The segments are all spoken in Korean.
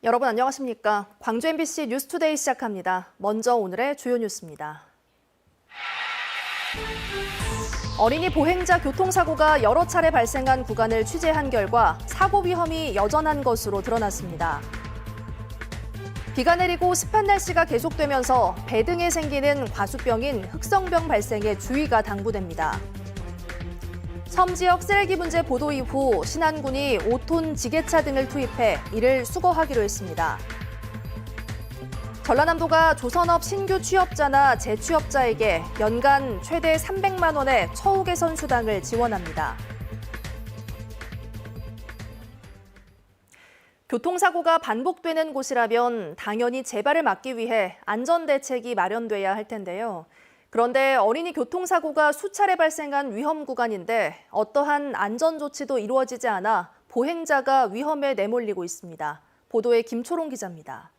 여러분 안녕하십니까? 광주 MBC 뉴스투데이 시작합니다. 먼저 오늘의 주요 뉴스입니다. 어린이 보행자 교통사고가 여러 차례 발생한 구간을 취재한 결과 사고 위험이 여전한 것으로 드러났습니다. 비가 내리고 습한 날씨가 계속되면서 배 등에 생기는 과수병인 흑성병 발생에 주의가 당부됩니다. 섬 지역 쓰레기 문제 보도 이후 신안군이 5톤 지게차 등을 투입해 이를 수거하기로 했습니다. 전라남도가 조선업 신규 취업자나 재취업자에게 연간 최대 300만 원의 처우 개선 수당을 지원합니다. 교통사고가 반복되는 곳이라면 당연히 재발을 막기 위해 안전대책이 마련돼야 할 텐데요. 그런데 어린이 교통사고가 수차례 발생한 위험 구간인데 어떠한 안전조치도 이루어지지 않아 보행자가 위험에 내몰리고 있습니다. 보도에 김초롱 기자입니다.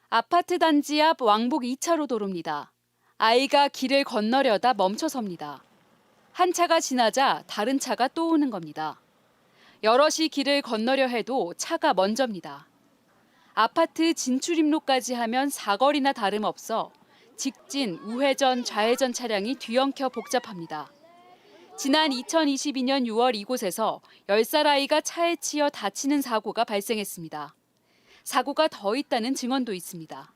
아파트 단지 앞 왕복 2차로 도로입니다. 아이가 길을 건너려다 멈춰섭니다. 한 차가 지나자 다른 차가 또 오는 겁니다. 여럿이 길을 건너려 해도 차가 먼저입니다. 아파트 진출입로까지 하면 사거리나 다름없어 직진, 우회전, 좌회전 차량이 뒤엉켜 복잡합니다. 지난 2022년 6월 이곳에서 10살 아이가 차에 치여 다치는 사고가 발생했습니다. 사고가 더 있다는 증언도 있습니다.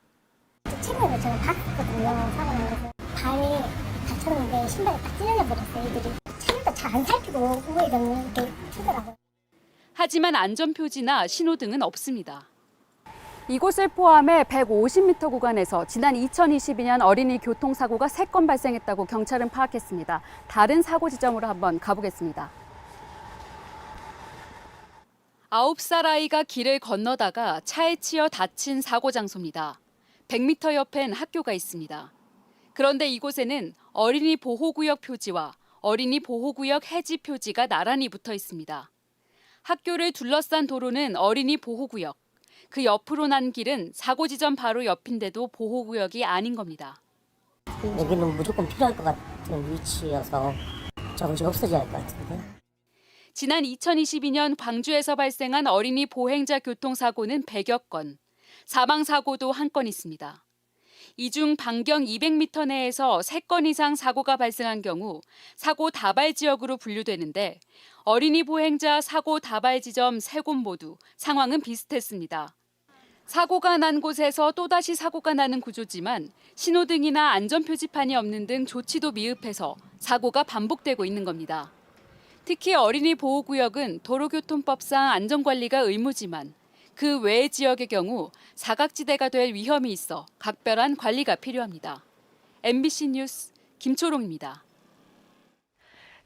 최근에 저는 봤거든요. 사고 난 것을. 발에 다쳤는데 신발이 딱 찢어져 버렸어요. 애들이. 차량도 잘 안 살피고 우회전 이렇게 치더라고요. 하지만 안전표지나 신호등은 없습니다. 이곳을 포함해 150m 구간에서 지난 2022년 어린이 교통사고가 3건 발생했다고 경찰은 파악했습니다. 다른 사고 지점으로 한번 가보겠습니다. 9살 아이가 길을 건너다가 차에 치여 다친 사고 장소입니다. 100m 옆엔 학교가 있습니다. 그런데 이곳에는 어린이 보호구역 표지와 어린이 보호구역 해지 표지가 나란히 붙어 있습니다. 학교를 둘러싼 도로는 어린이 보호구역, 그 옆으로 난 길은 사고 지점 바로 옆인데도 보호구역이 아닌 겁니다. 여기는 무조건 필요할 것 같은 위치여서 조금씩 없어져야 할 것 같은데. 지난 2022년 광주에서 발생한 어린이 보행자 교통사고는 100여 건, 사망사고도 1건 있습니다. 이 중 반경 200m 내에서 3건 이상 사고가 발생한 경우 사고 다발 지역으로 분류되는데 어린이 보행자 사고 다발 지점 3곳 모두 상황은 비슷했습니다. 사고가 난 곳에서 또다시 사고가 나는 구조지만 신호등이나 안전표지판이 없는 등 조치도 미흡해서 사고가 반복되고 있는 겁니다. 특히 어린이 보호구역은 도로교통법상 안전관리가 의무지만 그 외의 지역의 경우 사각지대가 될 위험이 있어 각별한 관리가 필요합니다. MBC 뉴스 김초롱입니다.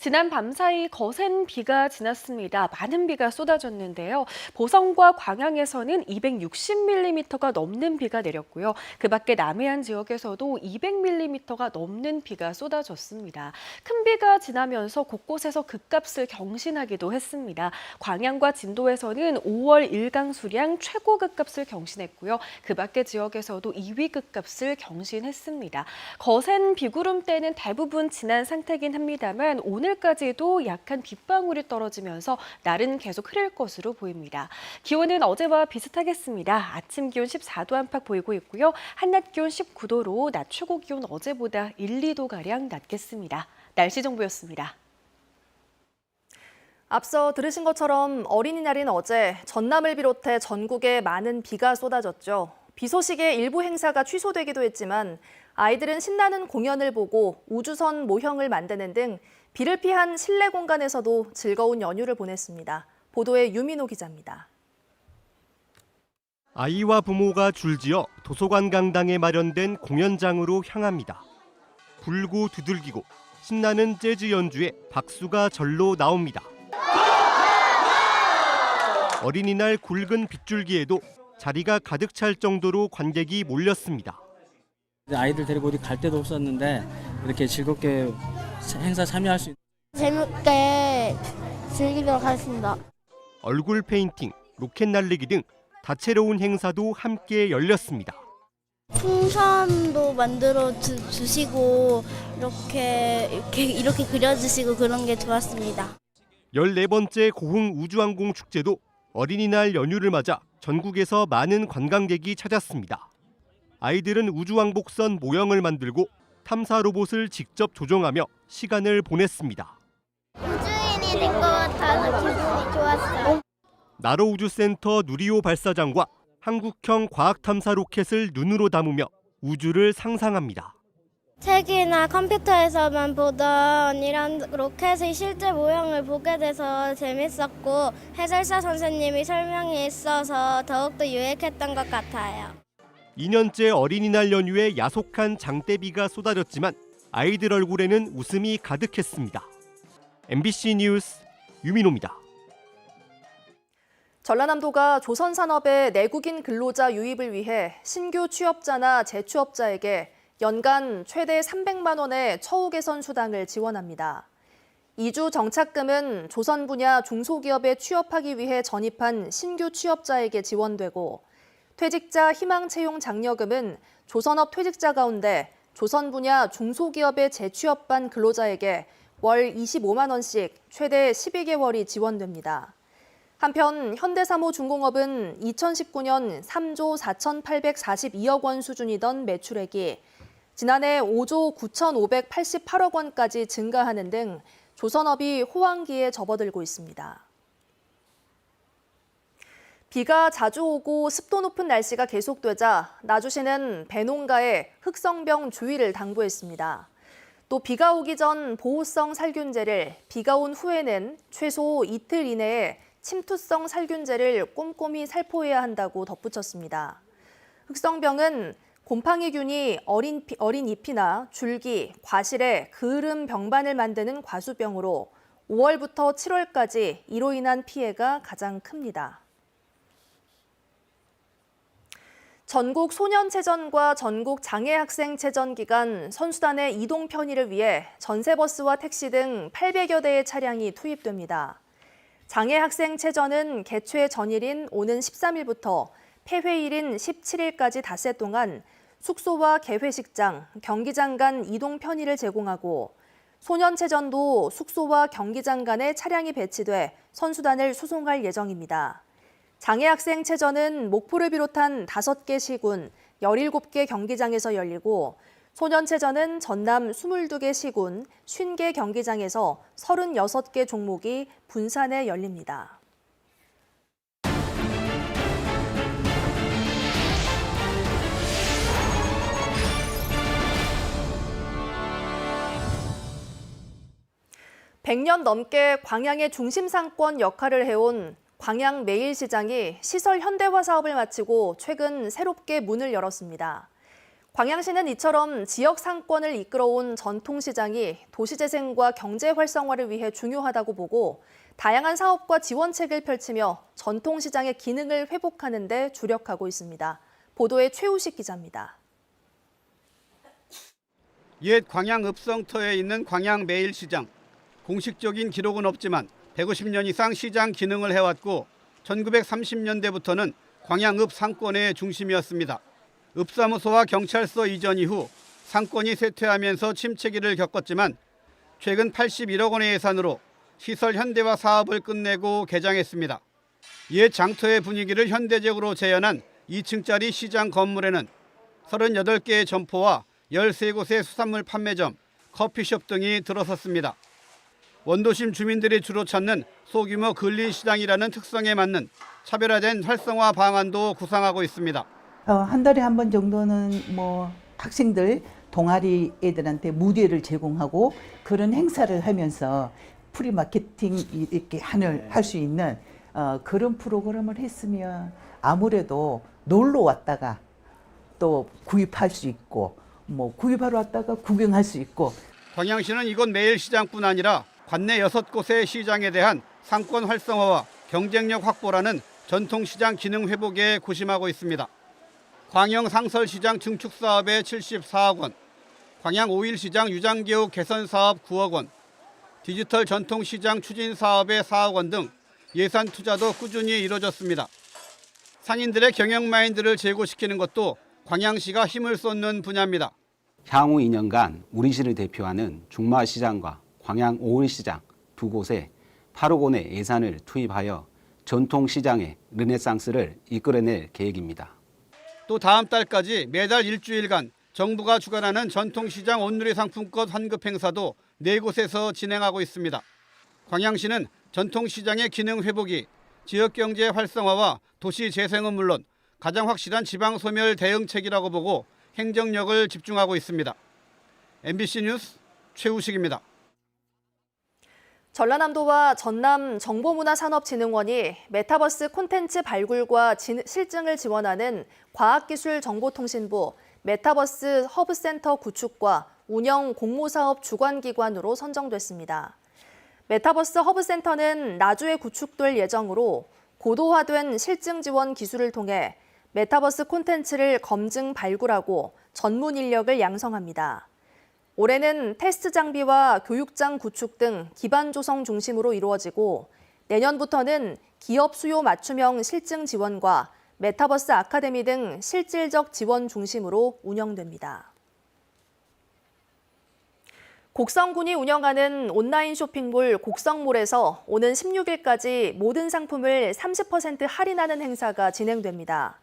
지난 밤사이 거센 비가 지났습니다. 많은 비가 쏟아졌는데요. 보성과 광양에서는 260mm가 넘는 비가 내렸고요. 그 밖에 남해안 지역에서도 200mm가 넘는 비가 쏟아졌습니다. 큰 비가 지나면서 곳곳에서 급값을 경신하기도 했습니다. 광양과 진도에서는 5월 일강 수량 최고 급값을 경신했고요. 그 밖의 지역에서도 2위 급값을 경신했습니다. 거센 비구름대는 대부분 지난 상태긴 합니다만 오늘까지도 약한 빗방울이 떨어지면서 날은 계속 흐릴 것으로 보입니다. 기온은 어제와 비슷하겠습니다. 아침 기온 14도 안팎 보이고 있고요. 한낮 기온 19도로 낮 최고 기온 어제보다 1, 2도가량 낮겠습니다. 날씨 정보였습니다. 앞서 들으신 것처럼 어린이날인 어제 전남을 비롯해 전국에 많은 비가 쏟아졌죠. 비 소식에 일부 행사가 취소되기도 했지만 아이들은 신나는 공연을 보고 우주선 모형을 만드는 등 비를 피한 실내 공간에서도 즐거운 연휴를 보냈습니다. 보도에 유민호 기자입니다. 아이와 부모가 줄지어 도서관 강당에 마련된 공연장으로 향합니다. 불고 두들기고 신나는 재즈 연주에 박수가 절로 나옵니다. 어린이날 굵은 빗줄기에도 자리가 가득 찰 정도로 관객이 몰렸습니다. 아이들 데리고 어디 갈 데도 없었는데 이렇게 즐겁게 행사 참여할 수 있는 재밌게 즐기도록 하겠습니다. 얼굴 페인팅, 로켓 날리기 등 다채로운 행사도 함께 열렸습니다. 풍선도 만들어 주시고 이렇게 그려주시고 그런 게 좋았습니다. 14번째 고흥 우주항공 축제도 어린이날 연휴를 맞아 전국에서 많은 관광객이 찾았습니다. 아이들은 우주왕복선 모형을 만들고 탐사 로봇을 직접 조종하며 시간을 보냈습니다. 우주인이 된 것 같아서 기분이 좋았어요. 나로우주센터 누리호 발사장과 한국형 과학탐사 로켓을 눈으로 담으며 우주를 상상합니다. 책이나 컴퓨터에서만 보던 이런 로켓의 실제 모형을 보게 돼서 재밌었고 해설사 선생님이 설명이 있어서 더욱더 유익했던 것 같아요. 2년째 어린이날 연휴에 야속한 장대비가 쏟아졌지만 아이들 얼굴에는 웃음이 가득했습니다. MBC 뉴스 유민호입니다. 전라남도가 조선산업의 내국인 근로자 유입을 위해 신규 취업자나 재취업자에게 연간 최대 300만 원의 처우 개선 수당을 지원합니다. 이주 정착금은 조선 분야 중소기업에 취업하기 위해 전입한 신규 취업자에게 지원되고 퇴직자 희망 채용 장려금은 조선업 퇴직자 가운데 조선 분야 중소기업에 재취업한 근로자에게 월 25만 원씩 최대 12개월이 지원됩니다. 한편 현대사무중공업은 2019년 3조 4,842억 원 수준이던 매출액이 지난해 5조 9,588억 원까지 증가하는 등 조선업이 호황기에 접어들고 있습니다. 비가 자주 오고 습도 높은 날씨가 계속되자 나주시는 배농가에 흑성병 주의를 당부했습니다. 또 비가 오기 전 보호성 살균제를, 비가 온 후에는 최소 이틀 이내에 침투성 살균제를 꼼꼼히 살포해야 한다고 덧붙였습니다. 흑성병은 곰팡이균이 어린 잎이나 줄기, 과실에 그을음 병반을 만드는 과수병으로 5월부터 7월까지 이로 인한 피해가 가장 큽니다. 전국 소년체전과 전국 장애학생체전 기간 선수단의 이동 편의를 위해 전세버스와 택시 등 800여 대의 차량이 투입됩니다. 장애학생체전은 개최 전일인 오는 13일부터 폐회일인 17일까지 닷새 동안 숙소와 개회식장, 경기장 간 이동 편의를 제공하고 소년체전도 숙소와 경기장 간에 차량이 배치돼 선수단을 수송할 예정입니다. 장애학생체전은 목포를 비롯한 5개 시군, 17개 경기장에서 열리고 소년체전은 전남 22개 시군, 50개 경기장에서 36개 종목이 분산해 열립니다. (100년) 넘게 광양의 중심 상권 역할을 해온 광양 매일시장이 시설 현대화 사업을 마치고 최근 새롭게 문을 열었습니다. 광양시는 이처럼 지역 상권을 이끌어온 전통시장이 도시재생과 경제 활성화를 위해 중요하다고 보고 다양한 사업과 지원책을 펼치며 전통시장의 기능을 회복하는 데 주력하고 있습니다. 보도에 최우식 기자입니다. 옛 광양 읍성터에 있는 광양 매일시장. 공식적인 기록은 없지만 150년 이상 시장 기능을 해왔고 1930년대부터는 광양읍 상권의 중심이었습니다. 읍사무소와 경찰서 이전 이후 상권이 쇠퇴하면서 침체기를 겪었지만 최근 81억 원의 예산으로 시설 현대화 사업을 끝내고 개장했습니다. 옛 장터의 분위기를 현대적으로 재현한 2층짜리 시장 건물에는 38개의 점포와 13곳의 수산물 판매점, 커피숍 등이 들어섰습니다. 원도심 주민들이 주로 찾는 소규모 근린시장이라는 특성에 맞는 차별화된 활성화 방안도 구상하고 있습니다. 한 달에 한 번 정도는 학생들 동아리 애들한테 무대를 제공하고 그런 행사를 하면서 프리마케팅 이렇게 할 수 있는 그런 프로그램을 했으면 아무래도 놀러 왔다가 또 구입할 수 있고 구입하러 왔다가 구경할 수 있고. 광양시는 이곳 매일시장뿐 아니라 관내 6곳의 시장에 대한 상권 활성화와 경쟁력 확보라는 전통시장 기능 회복에 고심하고 있습니다. 광영 상설시장 증축 사업에 74억 원, 광양 5일시장 유장교육 개선 사업 9억 원, 디지털 전통시장 추진 사업에 4억 원 등 예산 투자도 꾸준히 이뤄졌습니다. 상인들의 경영 마인드를 제고시키는 것도 광양시가 힘을 쏟는 분야입니다. 향후 2년간 우리 시를 대표하는 중마시장과 광양 5일시장 두 곳에 8억 원의 예산을 투입하여 전통시장의 르네상스를 이끌어낼 계획입니다. 또 다음 달까지 매달 일주일간 정부가 주관하는 전통시장 온누리 상품권 환급 행사도 4곳에서 진행하고 있습니다. 광양시는 전통시장의 기능 회복이 지역경제 활성화와 도시 재생은 물론 가장 확실한 지방소멸 대응책이라고 보고 행정력을 집중하고 있습니다. MBC 뉴스 최우식입니다. 전라남도와 전남정보문화산업진흥원이 메타버스 콘텐츠 발굴과 실증을 지원하는 과학기술정보통신부 메타버스 허브센터 구축과 운영 공모사업 주관기관으로 선정됐습니다. 메타버스 허브센터는 나주에 구축될 예정으로 고도화된 실증 지원 기술을 통해 메타버스 콘텐츠를 검증 발굴하고 전문 인력을 양성합니다. 올해는 테스트 장비와 교육장 구축 등 기반 조성 중심으로 이루어지고 내년부터는 기업 수요 맞춤형 실증 지원과 메타버스 아카데미 등 실질적 지원 중심으로 운영됩니다. 곡성군이 운영하는 온라인 쇼핑몰 곡성몰에서 오는 16일까지 모든 상품을 30% 할인하는 행사가 진행됩니다.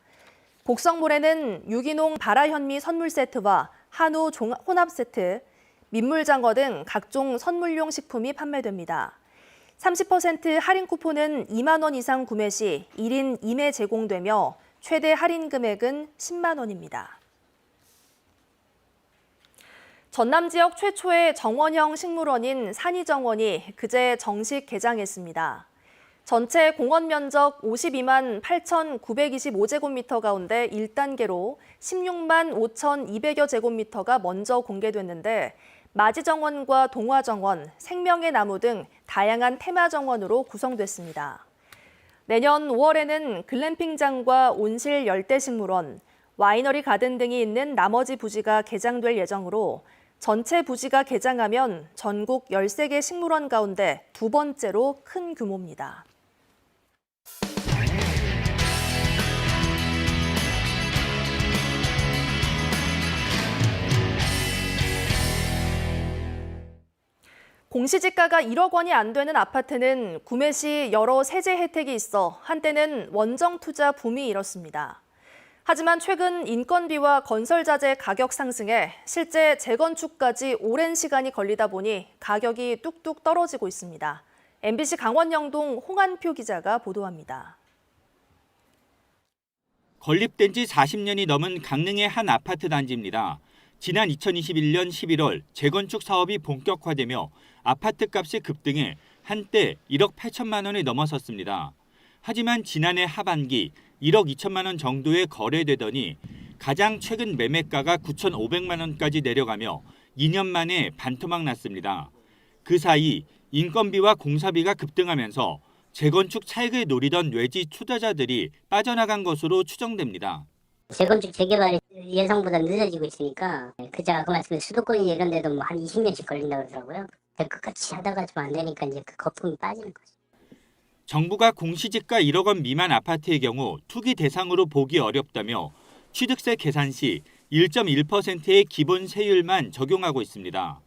곡성몰에는 유기농 바라현미 선물 세트와 한우 혼합 세트, 민물장어 등 각종 선물용 식품이 판매됩니다. 30% 할인 쿠폰은 2만 원 이상 구매 시 1인 2매 제공되며 최대 할인 금액은 10만 원입니다. 전남 지역 최초의 정원형 식물원인 산이정원이 그제 정식 개장했습니다. 전체 공원 면적 52만 8,925제곱미터 가운데 1단계로 16만 5,200여 제곱미터가 먼저 공개됐는데 마지정원과 동화정원, 생명의 나무 등 다양한 테마정원으로 구성됐습니다. 내년 5월에는 글램핑장과 온실 열대식물원, 와이너리 가든 등이 있는 나머지 부지가 개장될 예정으로 전체 부지가 개장하면 전국 13개 식물원 가운데 두 번째로 큰 규모입니다. 공시지가가 1억 원이 안 되는 아파트는 구매 시 여러 세제 혜택이 있어 한때는 원정 투자 붐이 일었습니다. 하지만 최근 인건비와 건설자재 가격 상승에 실제 재건축까지 오랜 시간이 걸리다 보니 가격이 뚝뚝 떨어지고 있습니다. MBC 강원영동 홍한표 기자가 보도합니다. 건립된 지 40년이 넘은 강릉의 한 아파트 단지입니다. 지난 2021년 11월 재건축 사업이 본격화되며 아파트 값이 급등해 한때 1억 8천만 원이 넘어섰습니다. 하지만 지난해 하반기 1억 2천만 원 정도에 거래되더니 가장 최근 매매가가 9,500만 원까지 내려가며 2년 만에 반토막 났습니다. 그 사이 인건비와 공사비가 급등하면서 재건축 차익을 노리던 외지 투자자들이 빠져나간 것으로 추정됩니다. 재건축 재개발이 예상보다 늦어지고 있으니까 그자가 그 말씀에 수도권이 이런 데도 뭐 한 20년씩 걸린다고 그러더라고요. 끝까지 하다가 좀 안 되니까 이제 그 거품이 빠지는 거죠. 정부가 공시지가 1억 원 미만 아파트의 경우 투기 대상으로 보기 어렵다며 취득세 계산 시 1.1%의 기본 세율만 적용하고 있습니다.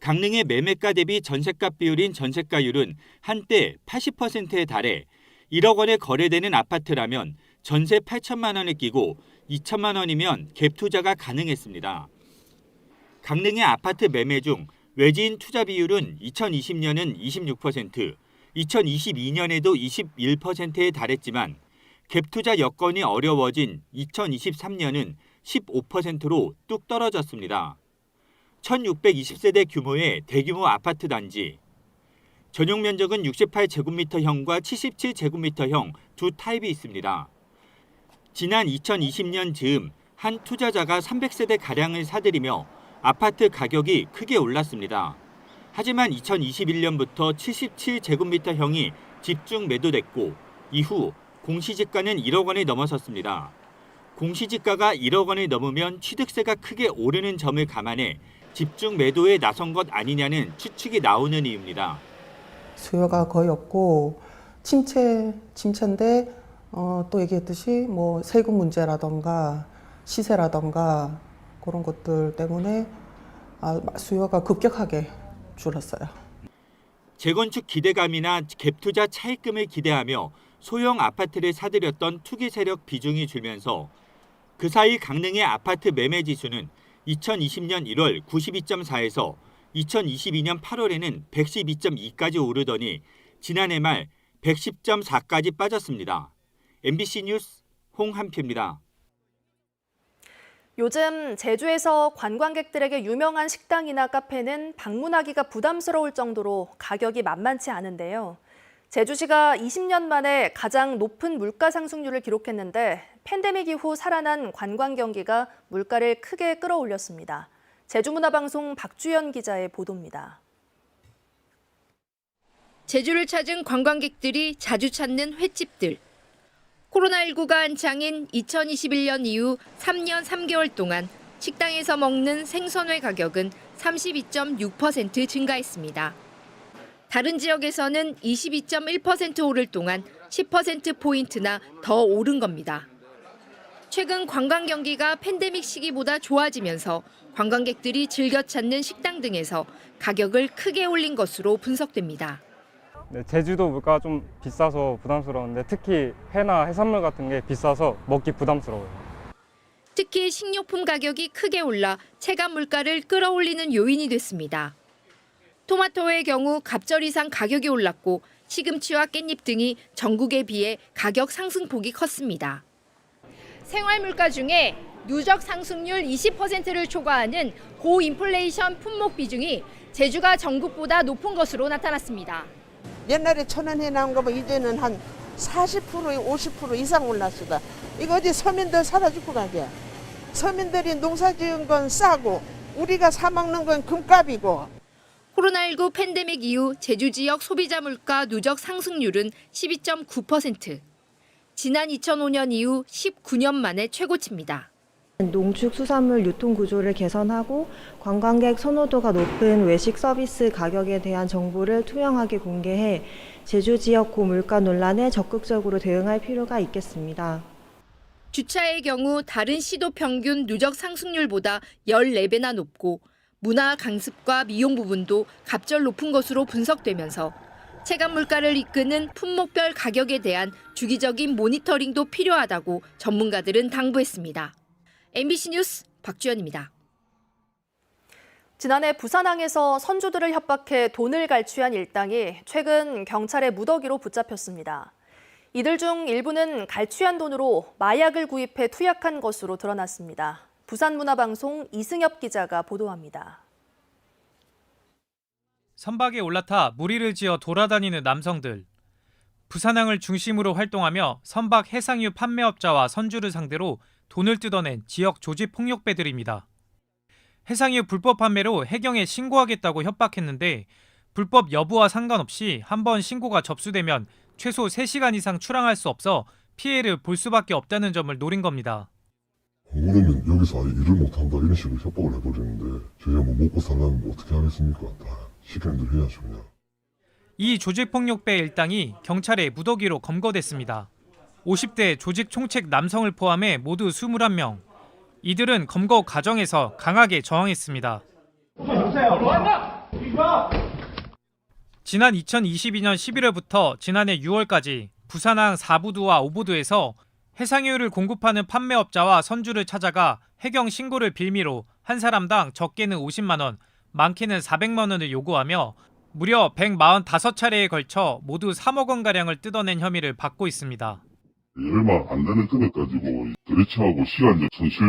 강릉의 매매가 대비 전셋값 비율인 전셋가율은 한때 80%에 달해 1억 원에 거래되는 아파트라면 전세 8천만 원을 끼고 2천만 원이면 갭 투자가 가능했습니다. 강릉의 아파트 매매 중 외지인 투자 비율은 2020년은 26%, 2022년에도 21%에 달했지만 갭 투자 여건이 어려워진 2023년은 15%로 뚝 떨어졌습니다. 1620세대 규모의 대규모 아파트 단지. 전용 면적은 68제곱미터형과 77제곱미터형 두 타입이 있습니다. 지난 2020년 즈음 한 투자자가 300세대가량을 사들이며 아파트 가격이 크게 올랐습니다. 하지만 2021년부터 77제곱미터형이 집중 매도됐고 이후 공시지가는 1억 원이 넘어섰습니다. 공시지가가 1억 원을 넘으면 취득세가 크게 오르는 점을 감안해 집중 매도에 나선 것 아니냐는 추측이 나오는 이유입니다. 수요가 거의 없고 침체인데 또 얘기했듯이 뭐 세금 문제라던가 시세라던가 그런 것들 때문에 수요가 급격하게 줄었어요. 재건축 기대감이나 갭투자 차익금을 기대하며 소형 아파트를 사들였던 투기 세력 비중이 줄면서 그 사이 강릉의 아파트 매매 지수는 2020년 1월 92.4에서 2022년 8월에는 112.2까지 오르더니 지난해 말 110.4까지 빠졌습니다. MBC 뉴스 홍한표입니다. 요즘 제주에서 관광객들에게 유명한 식당이나 카페는 방문하기가 부담스러울 정도로 가격이 만만치 않은데요. 제주시가 20년 만에 가장 높은 물가 상승률을 기록했는데 팬데믹 이후 살아난 관광 경기가 물가를 크게 끌어올렸습니다. 제주문화방송 박주연 기자의 보도입니다. 제주를 찾은 관광객들이 자주 찾는 횟집들. 코로나19가 한창인 2021년 이후 3년 3개월 동안 식당에서 먹는 생선회 가격은 32.6% 증가했습니다. 다른 지역에서는 22.1% 오를 동안 10%포인트나 더 오른 겁니다. 최근 관광 경기가 팬데믹 시기보다 좋아지면서 관광객들이 즐겨 찾는 식당 등에서 가격을 크게 올린 것으로 분석됩니다. 네, 제주도 물가가 좀 비싸서 부담스러운데 특히 회나 해산물 같은 게 비싸서 먹기 부담스러워요. 특히 식료품 가격이 크게 올라 체감 물가를 끌어올리는 요인이 됐습니다. 토마토의 경우 갑절 이상 가격이 올랐고 시금치와 깻잎 등이 전국에 비해 가격 상승폭이 컸습니다. 생활 물가 중에 누적 상승률 20%를 초과하는 고인플레이션 품목 비중이 제주가 전국보다 높은 것으로 나타났습니다. 옛날에 1,000원 해 나온 거면 이제는 한 40%, 50% 이상 올랐어. 이거 어디 서민들 살아 죽고 가게. 서민들이 농사 지은 건 싸고 우리가 사 먹는 건 금값이고. 코로나19 팬데믹 이후 제주 지역 소비자 물가 누적 상승률은 12.9%. 지난 2005년 이후 19년 만에 최고치입니다. 농축수산물 유통 구조를 개선하고 관광객 선호도가 높은 외식 서비스 가격에 대한 정보를 투명하게 공개해 제주 지역 고물가 논란에 적극적으로 대응할 필요가 있겠습니다. 주차의 경우 다른 시도 평균 누적 상승률보다 14배나 높고 문화 강습과 미용 부분도 갑절 높은 것으로 분석되면서 체감 물가를 이끄는 품목별 가격에 대한 주기적인 모니터링도 필요하다고 전문가들은 당부했습니다. MBC 뉴스 박주연입니다. 지난해 부산항에서 선주들을 협박해 돈을 갈취한 일당이 최근 경찰의 무더기로 붙잡혔습니다. 이들 중 일부는 갈취한 돈으로 마약을 구입해 투약한 것으로 드러났습니다. 부산문화방송 이승엽 기자가 보도합니다. 선박에 올라타 무리를 지어 돌아다니는 남성들. 부산항을 중심으로 활동하며 선박 해상유 판매업자와 선주를 상대로 돈을 뜯어낸 지역 조직 폭력배들입니다. 해상유 불법 판매로 해경에 신고하겠다고 협박했는데 불법 여부와 상관없이 한번 신고가 접수되면 최소 3시간 이상 출항할 수 없어 피해를 볼 수밖에 없다는 점을 노린 겁니다. 억울하면 여기서 아예 일을 못한다 이런 식으로 협박을 해버리는데 저희가 뭐 먹고 살려면 뭐 어떻게 하겠습니까? 다 시키는 대로 해야죠 그냥. 이 조직폭력배 일당이 경찰의 무더기로 검거됐습니다. 50대 조직 총책 남성을 포함해 모두 21명. 이들은 검거 과정에서 강하게 저항했습니다. 지난 2022년 11월부터 지난해 6월까지 부산항 4부두와 5부두에서 해상유를 공급하는 판매업자와 선주를 찾아가 해경 신고를 빌미로 한 사람당 적게는 50만 원, 많게는 400만 원을 요구하며 무려 145차례에 걸쳐 모두 3억 원가량을 뜯어낸 혐의를 받고 있습니다. 얼마 안 되는 금액 가지고 거래처하고 시간 손실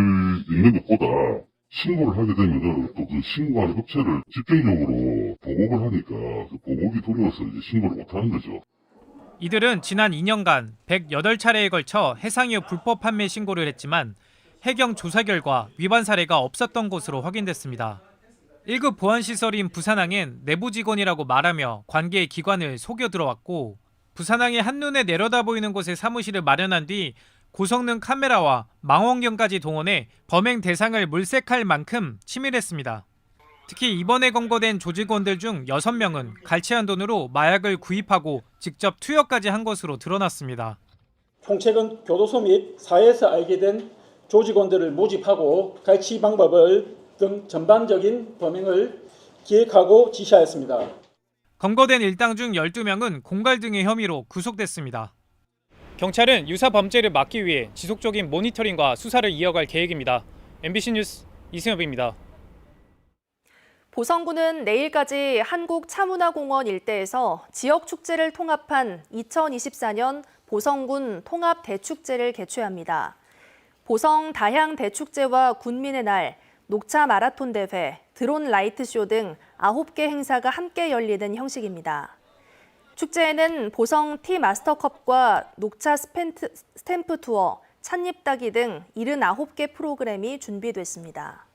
있는 것보다 신고를 하게 되면 또 그 신고하는 업체를 집중적으로 보복을 하니까 그 보복이 두려워서 이제 신고를 못 하는 거죠. 이들은 지난 2년간 108차례에 걸쳐 해상유 불법 판매 신고를 했지만 해경 조사 결과 위반 사례가 없었던 것으로 확인됐습니다. 1급 보안시설인 부산항엔 내부 직원이라고 말하며 관계 기관을 속여 들어왔고 부산항의 한눈에 내려다 보이는 곳에 사무실을 마련한 뒤 고성능 카메라와 망원경까지 동원해 범행 대상을 물색할 만큼 치밀했습니다. 특히 이번에 검거된 조직원들 중 6명은 갈취한 돈으로 마약을 구입하고 직접 투여까지 한 것으로 드러났습니다. 총책은 교도소 및 사회에서 알게 된 조직원들을 모집하고 갈취 방법을 등 전반적인 범행을 기획하고 지시하였습니다. 검거된 일당 중 12명은 공갈 등의 혐의로 구속됐습니다. 경찰은 유사 범죄를 막기 위해 지속적인 모니터링과 수사를 이어갈 계획입니다. MBC 뉴스 이승엽입니다. 보성군은 내일까지 한국차문화공원 일대에서 지역 축제를 통합한 2024년 보성군 통합대축제를 개최합니다. 보성 다향 대축제와 군민의 날, 녹차 마라톤 대회, 드론 라이트쇼 등 9개 행사가 함께 열리는 형식입니다. 축제에는 보성 티 마스터컵과 녹차 스탬프 투어, 찻잎 따기 등 79개 프로그램이 준비됐습니다.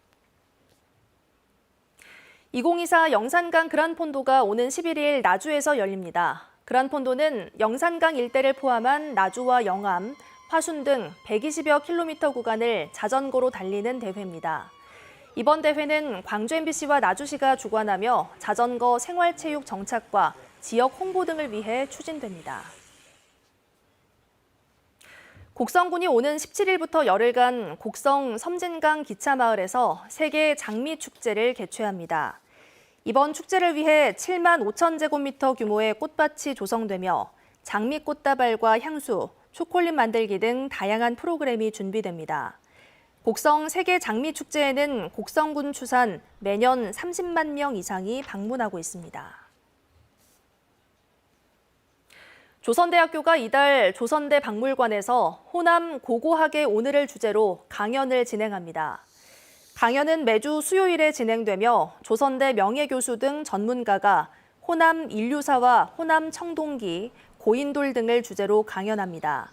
2024 영산강 그란폰도가 오는 11일 나주에서 열립니다. 그란폰도는 영산강 일대를 포함한 나주와 영암, 화순 등 120여 킬로미터 구간을 자전거로 달리는 대회입니다. 이번 대회는 광주 MBC와 나주시가 주관하며 자전거 생활체육 정착과 지역 홍보 등을 위해 추진됩니다. 곡성군이 오는 17일부터 열흘간 곡성 섬진강 기차마을에서 세계 장미 축제를 개최합니다. 이번 축제를 위해 7만 5천 제곱미터 규모의 꽃밭이 조성되며 장미 꽃다발과 향수, 초콜릿 만들기 등 다양한 프로그램이 준비됩니다. 곡성 세계 장미 축제에는 곡성군 추산 매년 30만 명 이상이 방문하고 있습니다. 조선대학교가 이달 조선대 박물관에서 호남 고고학의 오늘을 주제로 강연을 진행합니다. 강연은 매주 수요일에 진행되며 조선대 명예교수 등 전문가가 호남 인류사와 호남 청동기, 고인돌 등을 주제로 강연합니다.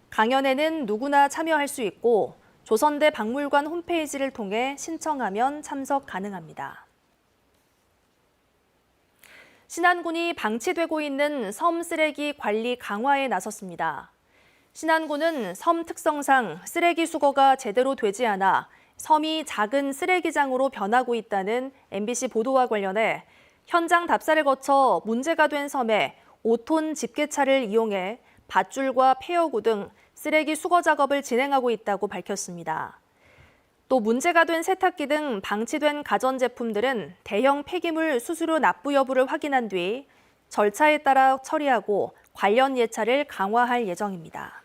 강연에는 누구나 참여할 수 있고 조선대 박물관 홈페이지를 통해 신청하면 참석 가능합니다. 신안군이 방치되고 있는 섬 쓰레기 관리 강화에 나섰습니다. 신안군은 섬 특성상 쓰레기 수거가 제대로 되지 않아 섬이 작은 쓰레기장으로 변하고 있다는 MBC 보도와 관련해 현장 답사를 거쳐 문제가 된 섬에 5톤 집게차를 이용해 밧줄과 폐어구 등 쓰레기 수거 작업을 진행하고 있다고 밝혔습니다. 또 문제가 된 세탁기 등 방치된 가전제품들은 대형 폐기물 수수료 납부 여부를 확인한 뒤 절차에 따라 처리하고 관련 예찰을 강화할 예정입니다.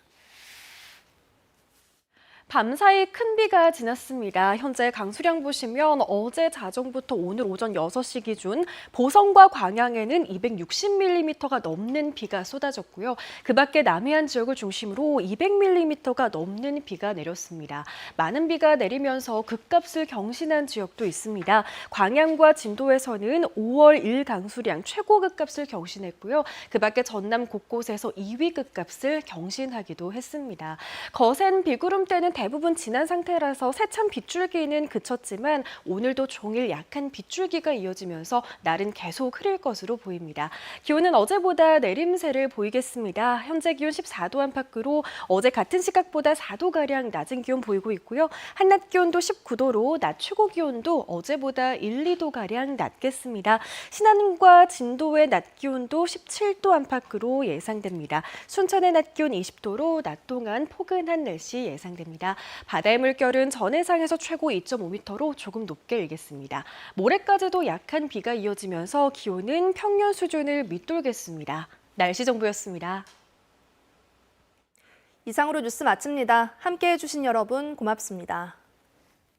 밤사이 큰 비가 지났습니다. 현재 강수량 보시면 어제 자정부터 오늘 오전 6시 기준 보성과 광양에는 260mm가 넘는 비가 쏟아졌고요. 그 밖에 남해안 지역을 중심으로 200mm가 넘는 비가 내렸습니다. 많은 비가 내리면서 급값을 경신한 지역도 있습니다. 광양과 진도에서는 5월 1 강수량 최고 급값을 경신했고요. 그 밖에 전남 곳곳에서 2위 급값을 경신하기도 했습니다. 거센 비구름대는 대부분 지난 상태라서 세찬 빗줄기는 그쳤지만 오늘도 종일 약한 빗줄기가 이어지면서 날은 계속 흐릴 것으로 보입니다. 기온은 어제보다 내림세를 보이겠습니다. 현재 기온 14도 안팎으로 어제 같은 시각보다 4도가량 낮은 기온 보이고 있고요. 한낮 기온도 19도로 낮 최고 기온도 어제보다 1, 2도가량 낮겠습니다. 신안과 진도의 낮 기온도 17도 안팎으로 예상됩니다. 순천의 낮 기온 20도로 낮 동안 포근한 날씨 예상됩니다. 바다의 물결은 전해상에서 최고 2.5m로 조금 높게 일겠습니다. 모레까지도 약한 비가 이어지면서 기온은 평년 수준을 밑돌겠습니다. 날씨 정보였습니다. 이상으로 뉴스 마칩니다. 함께해 주신 여러분 고맙습니다.